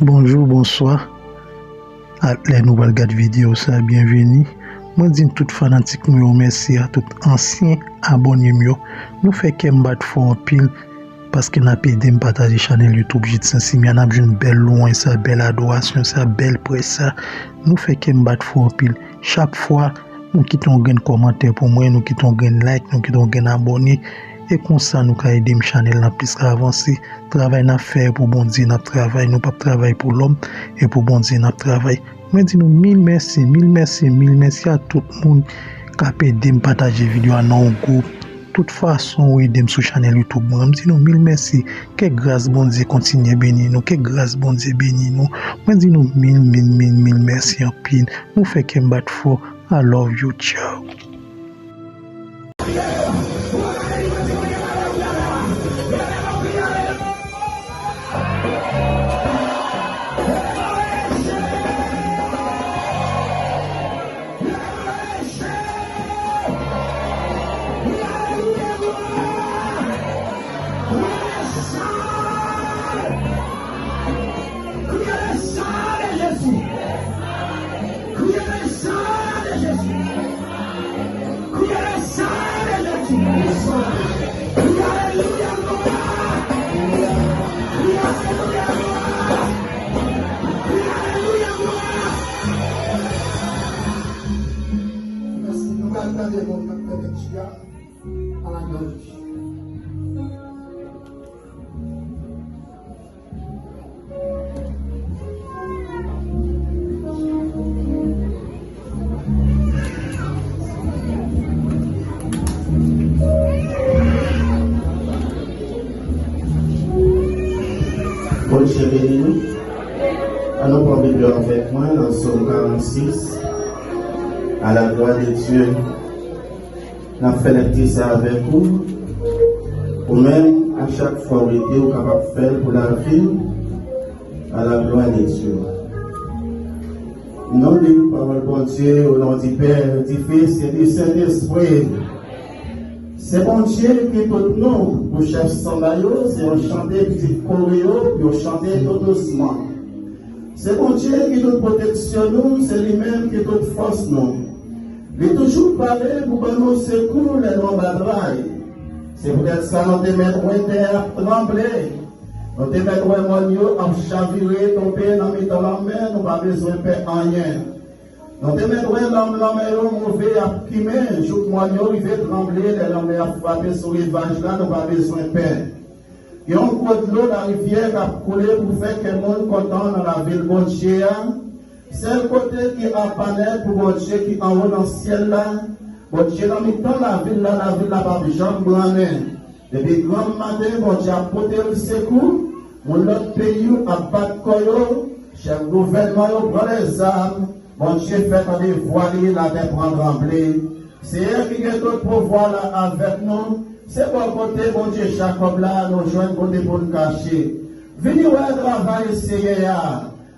Bonjour, bonsoir. À les nouvelles regarder vidéo ça, bienvenue. Moi dis tout fanatique nous remercie à tout ancien abonné nous. Nous fait qu'un battre fort pile parce que n'a pas aidé me partager chaîne YouTube J Saint-Simeon, on a une belle loin ça, belle adoration ça, belle presse ça. Nous fait qu'un battre fort pile. Chaque fois nous quittons un commentaire pour moi, nous quittons un like, nous quittons un abonné. Et comme ça, nous avons aidé le channel à plus avancer. Travail à faire pour bon Dieu, nous travail, nous pas travailler pour l'homme et pour bon Dieu, nous travail. Moi, dis nous mille merci à tout le monde qui a aidé à partager la vidéo dans un groupe. De toute façon, vous aidez sur le channel YouTube. Moi, dis nous mille merci. Que grâce bon Dieu continue à bénir nous. Que grâce bon Dieu bénir nous. Moi, dis nous mille merci en pile. Nous fait qu'un bat fort. I love you, ciao. Bon Dieu béni, allons prendre Bible avec moi dans Psaume 46. À la gloire de Dieu, nous avons fait les petits ça avec vous. Ou même à chaque fois, vous êtes capable de faire pour la vie, à la gloire de Dieu. Nous disons parole bon Dieu, au nom du Père, du Fils et du Saint-Esprit. C'est bon Dieu qui est tout nous, pour chef Sambayo, c'est un chanter petit choreo, puis on chanter tout doucement. C'est bon Dieu qui nous protection nous, c'est lui-même qui nous force nous. Il est toujours parlé pour que nous secours les noms batailles. C'est peut-être ça nous te mettre à trembler. Nous te mettre à chavirer, tomber dans mes la main, nous pas besoin de faire rien. Nous te mettre l'homme mauvais à quimer, jour moignon, il va trembler, les hommes à frapper sur le rivage là, nous pas besoin de paix. Il y a un coup de l'eau, la rivière qui a coulé pour faire que le monde content dans la ville bon Dieu. C'est le côté qui apparaît pour bon Dieu qui en haut dans le ciel là. Bon Dieu dans le temps, la ville là, pas de jambes blanches. Depuis grand matin, bon Dieu a porté le secours. Mon autre pays a battu Koyo. Chef gouvernement prend les armes. Bon Dieu fait qu'on est voilé, la terre prend trembler. C'est elle qui est tout pouvoir là avec nous. C'est bon côté, bon Dieu, Jacob là, nous joignons côté pour nous cacher. Venez voir le travail, essayer.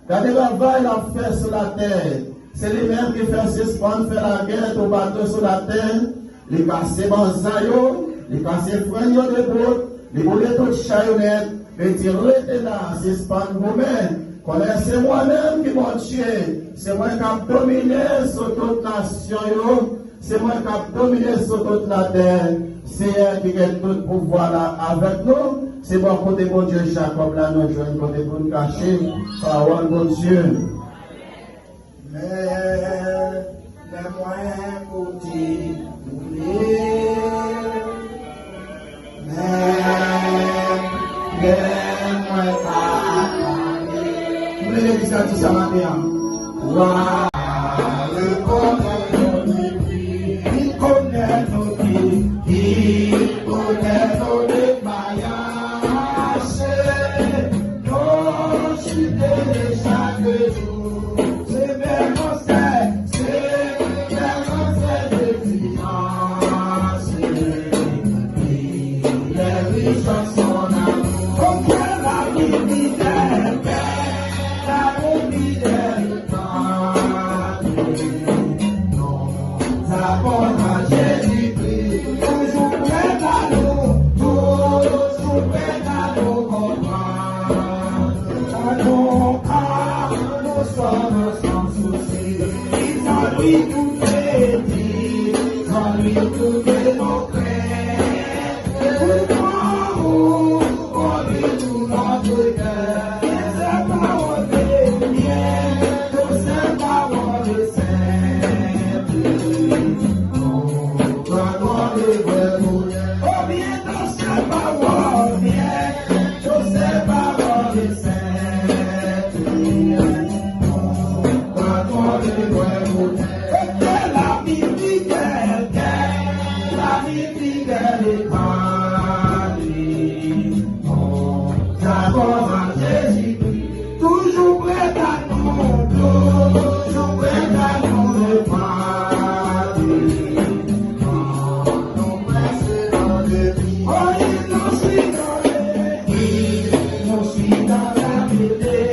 Quand le travail l'a fait sur la terre, c'est lui-même qui fait suspendre, faire la guerre au bateau sur la terre. Il casse les banzayo, il casse les freins de bout, il boule tout chaillonnette, il dit restez là, suspendre vous-même. Connaissez moi-même qui m'en Dieu, c'est moi qui a dominé sur toute nation, c'est moi qui a dominé sur toute la terre. C'est elle qui a tout pouvoir là avec nous. C'est bon côté bon Dieu, Jacob là, nous jouons côté pour nous cacher. Parole bon Dieu. Mais les moyens pour t'oublier. Mais les moyens pas. Vous voulez dire ça matin? Waouh, le connaît il connaît nos vies, il connaît nos défaillances. Nos chutes de chaque jour, c'est même de finances. Les riches sont son amour, comme la vie misère, la misère de temps. Nous avons à Jésus-Christ, toujours prêt à nous, toujours prêt à nous comprendre. Oui, tout est dit, sans lui tout démocrate. Pour lui tout notre cœur, et sa parole est bien, que sa parole est simple. Oh bien, dans sa parole bien, que sa parole est simple. La vie fidèle, la vie fidèle est partie. D'abord à Jésus-Christ, toujours prêt à nous, toujours prêt à nous le parler. Oh, il nous suit dans les vies, nous suit dans la vérité.